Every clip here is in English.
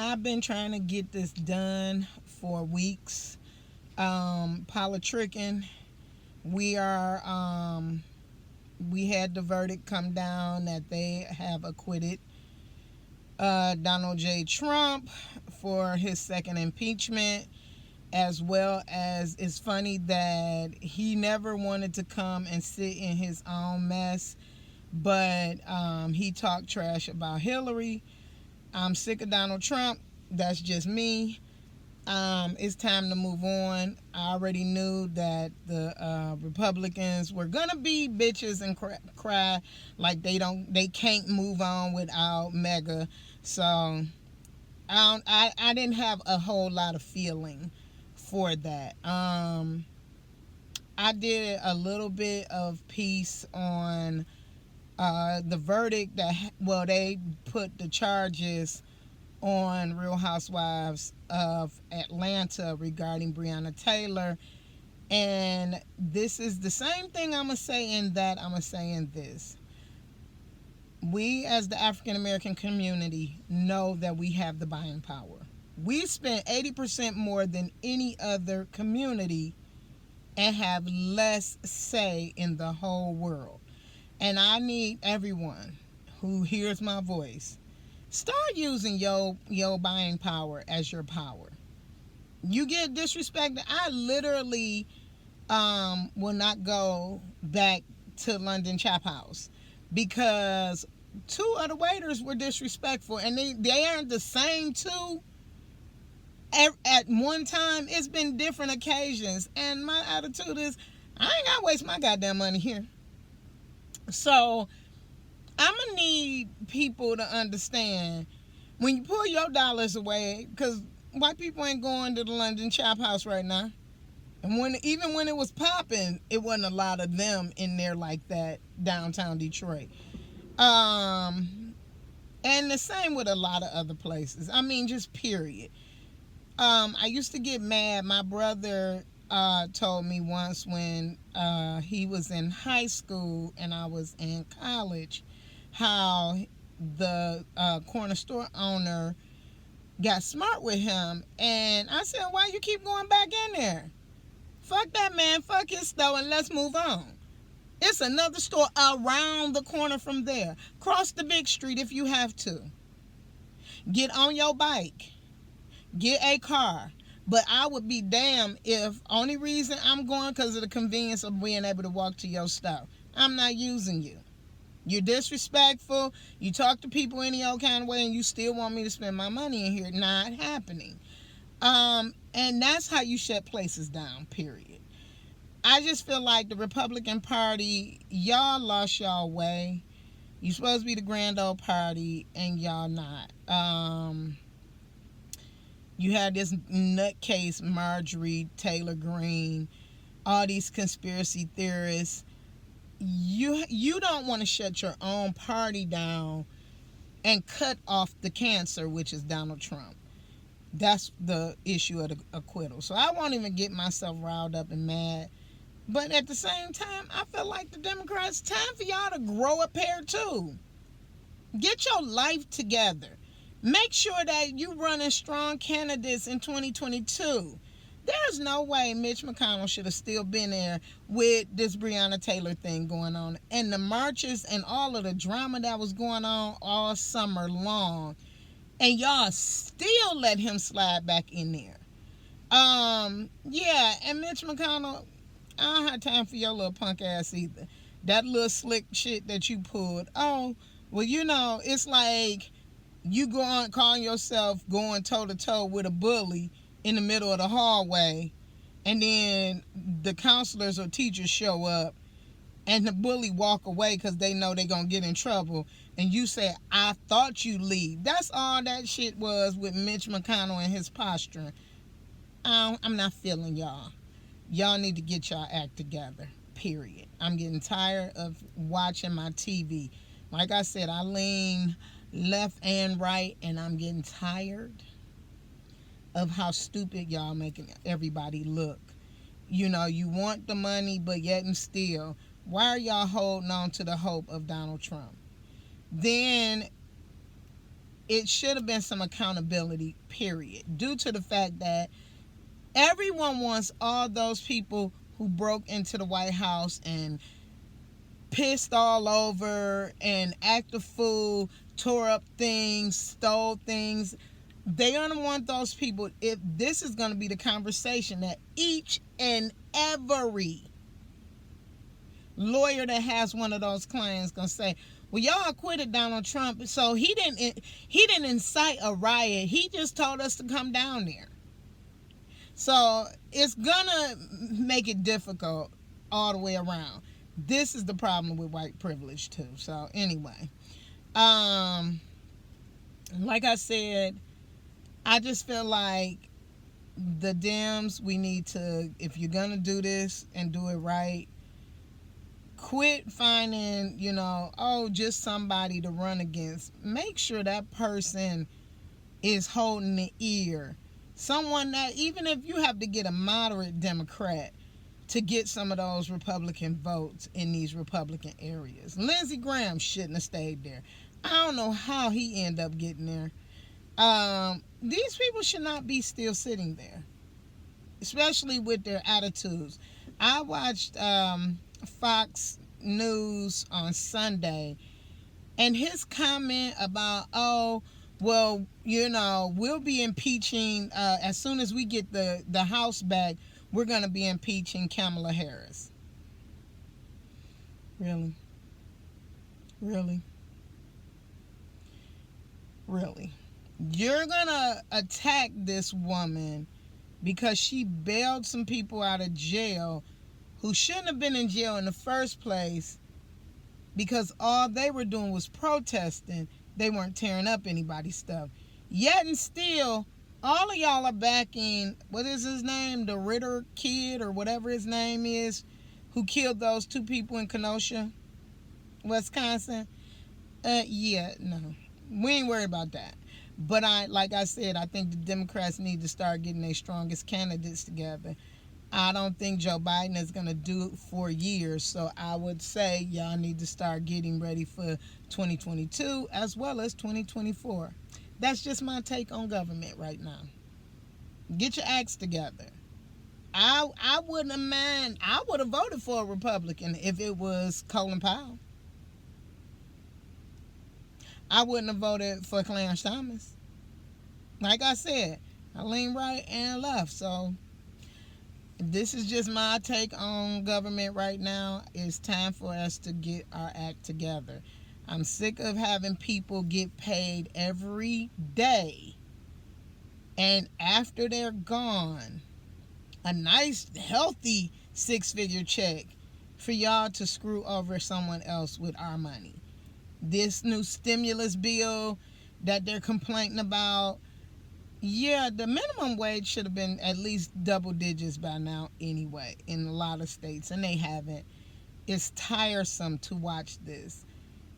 I've been trying to get this done for weeks. Politricking. We are we had the verdict come down that they have acquitted Donald J. Trump for his second impeachment, as well as it's funny that he never wanted to come and sit in his own mess, but he talked trash about Hillary. I'm sick of Donald Trump. That's just me. It's time to move on. I already knew that the Republicans were gonna be bitches and cry like they can't move on without Mega. So I didn't have a whole lot of feeling for that. I did a little bit of piece on the verdict that they put the charges on Real Housewives of Atlanta regarding Breonna Taylor. And this is the same thing I'm going to say in that I'm going to say in this. We as the African American community know that we have the buying power. We spend 80% more than any other community and have less say in the whole world. And I need everyone who hears my voice, start using your buying power as your power. You get disrespected. I literally will not go back to London Chap House because two of the waiters were disrespectful, and they aren't the same two at one time. It's been different occasions, and my attitude is I ain't gotta waste my goddamn money here. So I'm gonna need people to understand when you pull your dollars away, because white people ain't going to the London Chop House right now. And even when it was popping, it wasn't a lot of them in there like that downtown Detroit. And the same with a lot of other places. I mean, just period. I used to get mad. My brother told me once when he was in high school and I was in college, how the corner store owner got smart with him. And I said, why you keep going back in there? Fuck that man, fuck his store, and let's move on. It's another store around the corner from there. Cross the big street if you have to. Get on your bike. Get a car. But I would be damned if only reason I'm going because of the convenience of being able to walk to your stuff. I'm not using you. You're disrespectful. You talk to people any old kind of way and you still want me to spend my money in here. Not happening. And that's how you shut places down, period. I just feel like the Republican Party, y'all lost y'all way. You supposed to be the grand old party and y'all not. You had this nutcase Marjorie Taylor Greene, all these conspiracy theorists. You don't want to shut your own party down and cut off the cancer, which is Donald Trump. That's the issue of the acquittal. So I won't even get myself riled up and mad. But at the same time, I feel like the Democrats, time for y'all to grow a pair too. Get your life together. Make sure that you running strong candidates in 2022. There's no way Mitch McConnell should have still been there with this Breonna Taylor thing going on. And the marches and all of the drama that was going on all summer long. And y'all still let him slide back in there. Yeah, and Mitch McConnell, I don't have time for your little punk ass either. That little slick shit that you pulled. Oh, well, it's like you go on calling yourself going toe to toe with a bully in the middle of the hallway, and then the counselors or teachers show up and the bully walk away because they know they're going to get in trouble, and you say, I thought you leave. That's all that shit was with Mitch McConnell and his posturing. I'm not feeling y'all. Y'all need to get y'all act together, period. I'm getting tired of watching my TV. Like I said, I lean left and right, and I'm getting tired of how stupid y'all making everybody look. You want the money, but yet and still, why are y'all holding on to the hope of Donald Trump? Then it should have been some accountability, period, due to the fact that everyone wants all those people who broke into the White House and pissed all over and acted a fool, tore up things, stole things. They don't want those people. If this is going to be the conversation that each and every lawyer that has one of those clients gonna say, well, y'all acquitted Donald Trump, so he didn't incite a riot, he just told us to come down there. So it's gonna make it difficult all the way around. This is the problem with white privilege too. So anyway, like I said, I just feel like the Dems, we need to, if you're gonna do this and do it right, quit finding, just somebody to run against. Make sure that person is holding the ear. Someone that, even if you have to get a moderate Democrat to get some of those Republican votes in these Republican areas. Lindsey Graham shouldn't have stayed there. I don't know how he ended up getting there. These people should not be still sitting there, especially with their attitudes. I watched Fox News on Sunday, and his comment about, we'll be impeaching as soon as we get the House back, we're going to be impeaching Kamala Harris. Really? You're going to attack this woman because she bailed some people out of jail who shouldn't have been in jail in the first place, because all they were doing was protesting. They weren't tearing up anybody's stuff. Yet and still, all of y'all are backing, what is his name? The Ritter kid or whatever his name is, who killed those 2 people in Kenosha, Wisconsin. No. We ain't worried about that. But like I said, I think the Democrats need to start getting their strongest candidates together. I don't think Joe Biden is going to do it for years. So I would say y'all need to start getting ready for 2022 as well as 2024. That's just my take on government right now. Get your acts together. I wouldn't have mind. I would have voted for a Republican if it was Colin Powell. I wouldn't have voted for Clarence Thomas. Like I said, I lean right and left. So this is just my take on government right now. It's time for us to get our act together. I'm sick of having people get paid every day, and after they're gone, a nice, healthy 6-figure check for y'all to screw over someone else with our money. This new stimulus bill that they're complaining about, yeah, the minimum wage should have been at least double digits by now anyway in a lot of states, and they haven't. It's tiresome to watch this.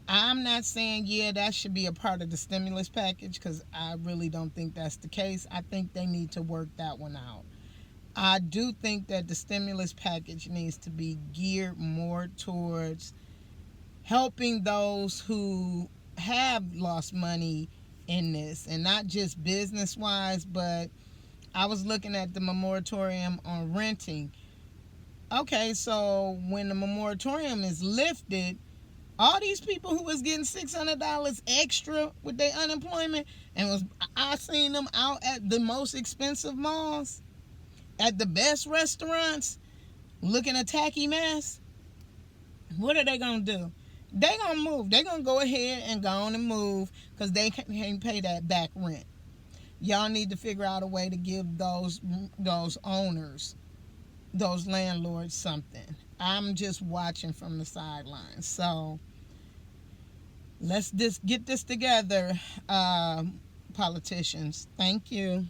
I'm not saying, that should be a part of the stimulus package, because I really don't think that's the case. I think they need to work that one out. I do think that the stimulus package needs to be geared more towards helping those who have lost money in this, and not just business wise, but I was looking at the moratorium on renting. Okay, so when the moratorium is lifted, all these people who was getting $600 extra with their unemployment, and I seen them out at the most expensive malls, at the best restaurants, looking a tacky mess. What are they gonna do? They gonna move. They gonna go ahead and go on and move, because they can't pay that back rent. Y'all need to figure out a way to give those owners, those landlords, something. I'm just watching from the sidelines. So let's just get this together, politicians. Thank you.